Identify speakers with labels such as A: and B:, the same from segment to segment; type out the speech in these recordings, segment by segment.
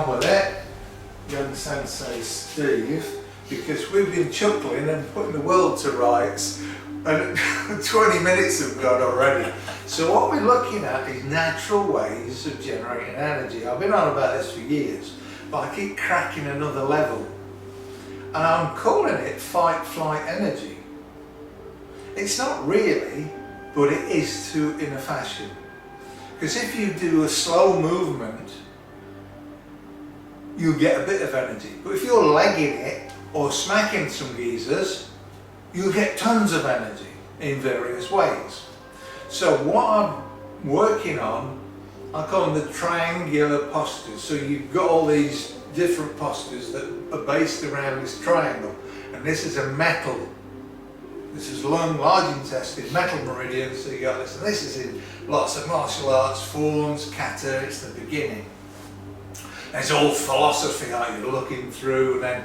A: on with it, young Sensei Steve, because we've been chuckling and putting the world to rights, and 20 minutes have gone already. So what we're looking at is natural ways of generating energy. I've been on about this for years, but I keep cracking another level. And I'm calling it fight-flight energy. It's not really, but it is too in a fashion. Because if you do a slow movement, you get a bit of energy. But if you're legging it or smacking some geezers, you get tons of energy in various ways. So what I'm working on, I call them the triangular postures. So you've got all these different postures that are based around this triangle. And this is a metal. This is lung, large intestine, metal meridian, so you got this. And this is in lots of martial arts forms, kata, it's the beginning. And it's all philosophy, how you're looking through, and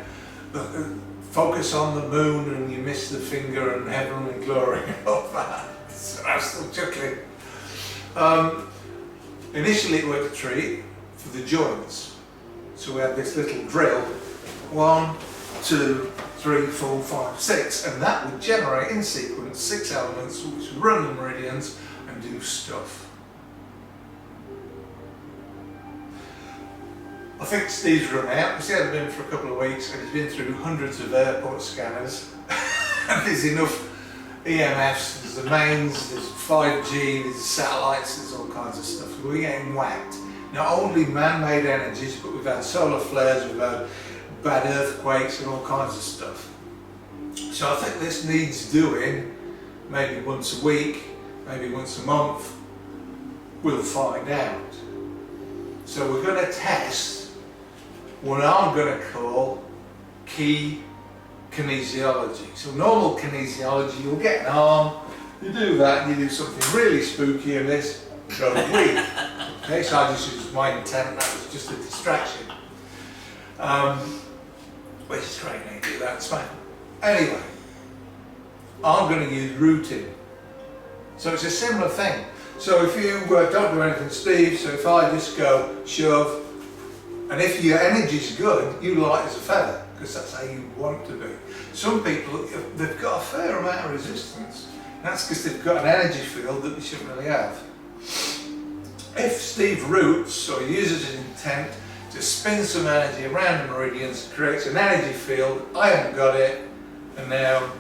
A: then focus on the moon and you miss the finger and heavenly glory and all that. So I'm still chuckling. Initially it was a treat for the joints. So we had this little drill, 1, 2, 3, 4, 5, 6, and that would generate in sequence 6 elements which run the meridians and do stuff. I think Steve's run out, because he hadn't been for a couple of weeks and he's been through hundreds of airport scanners and there's enough EMFs, there's the mains, there's 5G, there's satellites, there's all kinds of stuff. We're getting whacked. Not only man-made energies, but we've had solar flares, we've had bad earthquakes and all kinds of stuff. So I think this needs doing maybe once a week, maybe once a month. We'll find out. So we're going to test what I'm going to call key kinesiology. So normal kinesiology, you'll get an arm, you do that and you do something really spooky and this goes weak. Okay, so I just used my intent, that was just a distraction. Which is great, I do that, it's fine. Anyway, I'm going to use rooting. So it's a similar thing. So if you don't do anything, Steve, so if I just go shove, and if your energy's good, you light as a feather, because that's how you want to be. Some people, they've got a fair amount of resistance. That's because they've got an energy field that they shouldn't really have. If Steve roots, or uses his intent to spin some energy around the meridians, creates an energy field, I haven't got it, and now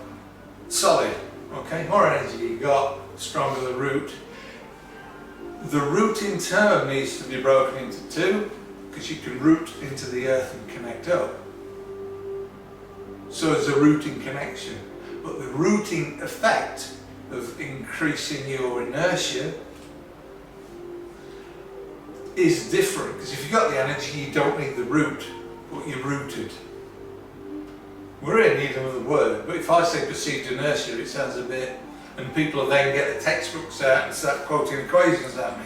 A: solid. Okay, more energy you got, stronger the root. The root in turn needs to be broken into two, because you can root into the earth and connect up. So there's a rooting connection. But the rooting effect of increasing your inertia is different, because if you've got the energy, you don't need the root, but you're rooted. We're in need of another word, but if I say perceived inertia, it sounds a bit, and people then get the textbooks out and start quoting equations at me.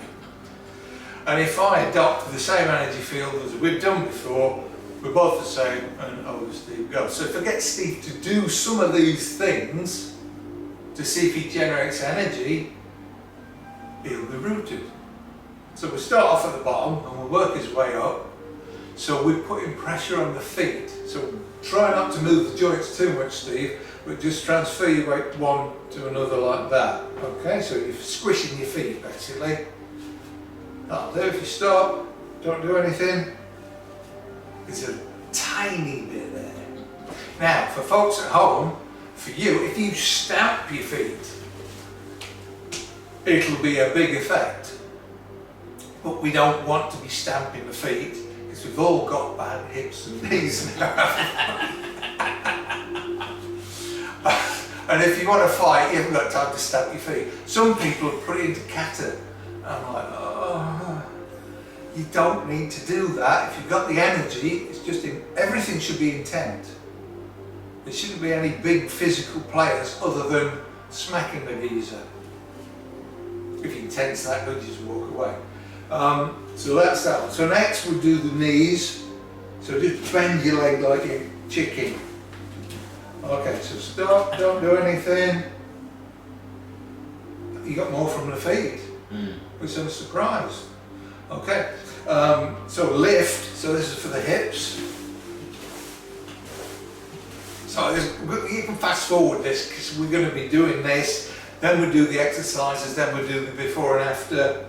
A: And if I adopt the same energy field as we've done before, we're both the same, and over Steve goes. So if I get Steve to do some of these things, to see if he generates energy, he'll be rooted. So we start off at the bottom and we'll work his way up. So we're putting pressure on the feet. So try not to move the joints too much, Steve, but just transfer your weight one to another like that. Okay, so you're squishing your feet basically. That'll do. If you stop, don't do anything, it's a tiny bit there. Now, for folks at home, for you, if you stamp your feet, it'll be a big effect. But we don't want to be stamping the feet, because we've all got bad hips and knees now. And if you want to fight, you haven't got time to stamp your feet. Some people put it into kata. I'm like, oh, you don't need to do that. If you've got the energy, it's just everything should be intent. There shouldn't be any big physical players other than smacking the geezer. If your intent's that good, you just walk away. So that's that one. So next we'll do the knees. So just bend your leg like you're chicken. Okay, so stop, don't do anything. You got more from the feet, which I'm surprised. Okay, So lift, so this is for the hips. So you can fast forward this because we're going to be doing this, then we do the exercises, then we do the before and after.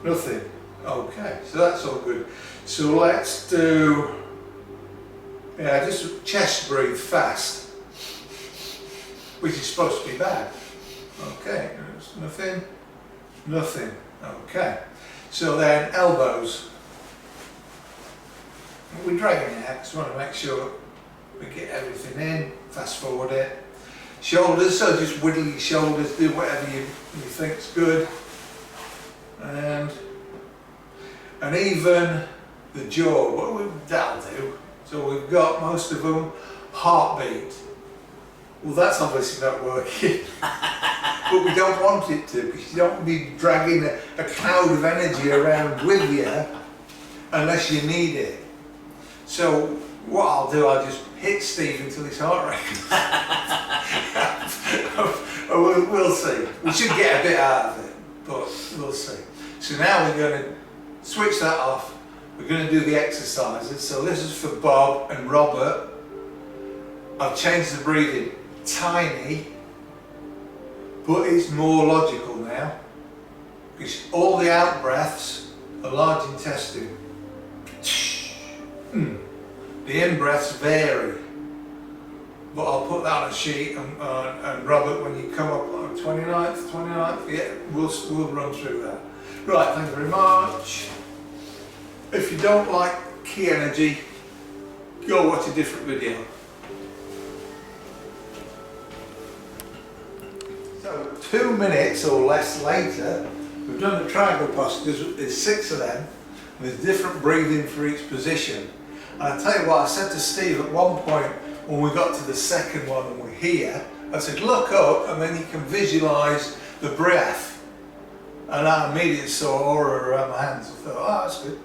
A: Nothing. Okay, so that's all good. So let's do, just chest breathe fast, which is supposed to be bad. Okay, there's nothing, nothing. Okay, so then elbows. We're dragging it out because we want to make sure we get everything in, fast forward it. Shoulders, so just whittle your shoulders, do whatever you think's good. And even the jaw, that'll do. So we've got most of them. Heartbeat. Well, that's obviously not working. But we don't want it to, because you don't be dragging a cloud of energy around with you unless you need it. So what I'll do, I'll just hit Steve until his heart rate. We'll see. We should get a bit out of it, but we'll see. So now we're going to switch that off. We're going to do the exercises. So this is for Bob and Robert. I've changed the breathing tiny, but it's more logical now, because all the out breaths are large intestine. The in breaths vary, but I'll put that on a sheet, and Robert, when you come up on 29th, yeah, we'll run through that. Right, thank you very much. If you don't like key energy, go watch a different video. So 2 minutes or less later, we've done the triangle postures. There's 6 of them, and there's different breathing for each position. And I tell you what, I said to Steve at one point when we got to the second one and we're here, I said, look up and then you can visualise the breath. And I immediately saw aura around my hands. I thought, oh, that's good.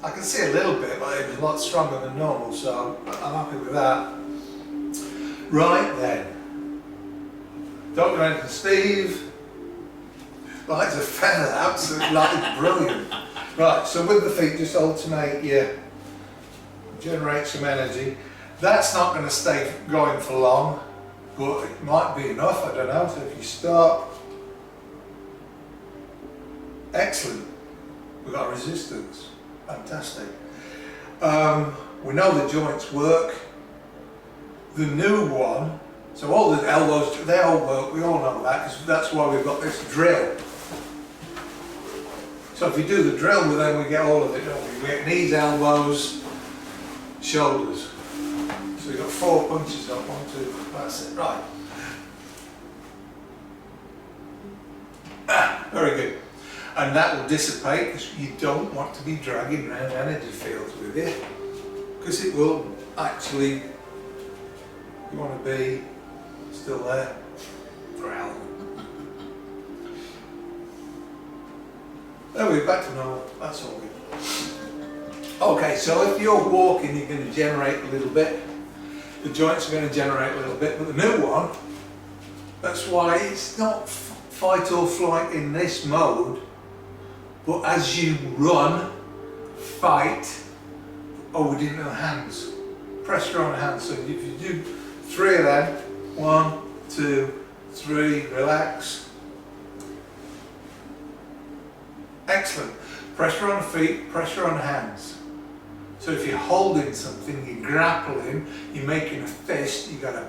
A: I can see a little bit, but it was a lot stronger than normal, so I'm happy with that. Right then. Don't do anything, Steve. Lights a feather, absolutely like brilliant. Right, so with the feet, just alternate you. Generate some energy. That's not going to stay going for long, but it might be enough, I don't know. So if you start, excellent. We've got resistance, fantastic. We know the joints work. The new one, so all the elbows, they all work, we all know that, because that's why we've got this drill. So if we do the drill, well, then we get all of it, don't we? We get knees, elbows, shoulders. So we've got 4 punches up, 1, 2, that's it, right. Very good. And that will dissipate, because you don't want to be dragging around energy fields with it, because it will actually, you want to be still there. Growl. There we're back to normal, that's all good. Okay, so if you're walking, you're going to generate a little bit. The joints are going to generate a little bit, but the new one, that's why it's not fight or flight in this mode, but as you run, fight, we didn't know hands. Pressure on the hands, so if you do 3 of them, 1, 2, 3, relax. Excellent. Pressure on the feet, pressure on the hands. So if you're holding something, you're grappling, you're making a fist, you gotta,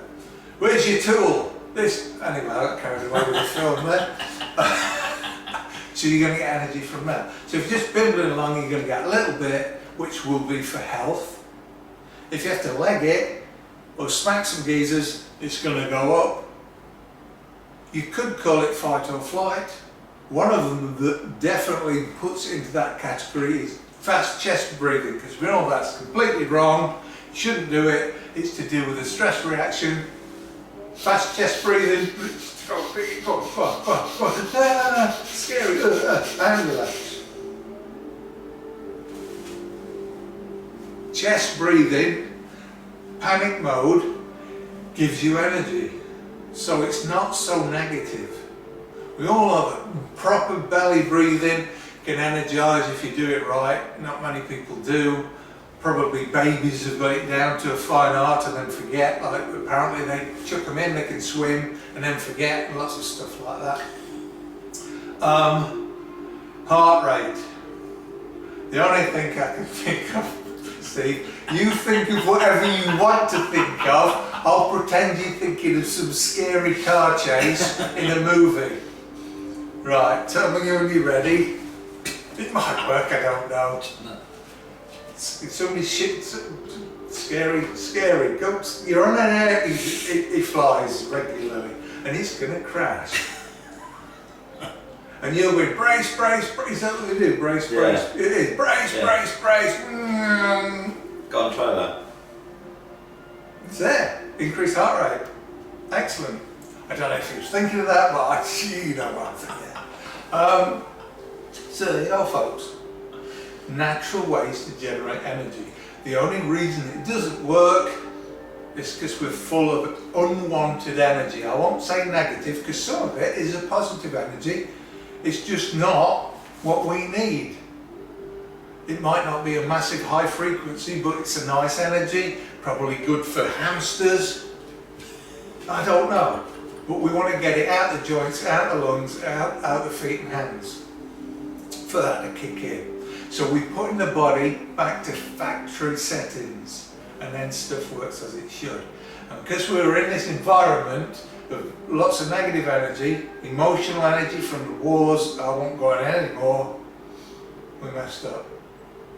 A: where's your tool? This, anyway, I got carried away with the film there. So you're going to get energy from that. So if you're just bimbling along, you're going to get a little bit, which will be for health. If you have to leg it, or smack some geezers, it's going to go up. You could call it fight or flight. One of them that definitely puts into that category is fast chest breathing, because we know that's completely wrong. You shouldn't do it. It's to do with a stress reaction. Fast chest breathing. Go on. Scary. And relax. Chest breathing, panic mode, gives you energy. So it's not so negative. We all know that proper belly breathing can energise if you do it right. Not many people do. Probably babies have got it down to a fine art and then forget. Like apparently they chuck them in, they can swim and then forget, and lots of stuff like that. Heart rate. The only thing I can think of, Steve, you think of whatever you want to think of. I'll pretend you're thinking of some scary car chase in a movie. Right, tell me when you're ready. It might work, I don't know. It's only shit, scary. You're on an air, he flies regularly, and he's going to crash. And you'll be brace, brace, brace. Is that what they do? Brace, brace. It is brace, brace, brace.
B: Go on, try that.
A: It's there. Increased heart rate. Excellent. I don't know if he was thinking of that, but you know what I'm thinking. So there you go, folks. Natural ways to generate energy. The only reason it doesn't work is because we're full of unwanted energy. I won't say negative, because some of it is a positive energy. It's just not what we need. It might not be a massive high frequency, but it's a nice energy, probably good for hamsters. I don't know. But we want to get it out the joints, out the lungs, out the feet and hands for that to kick in. So we put in the body back to factory settings, and then stuff works as it should. And because we were in this environment of lots of negative energy, emotional energy from the wars, I won't go on anymore, we messed up.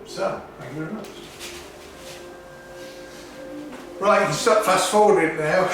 A: So, thank you very much. Right, you can stop fast forwarding now.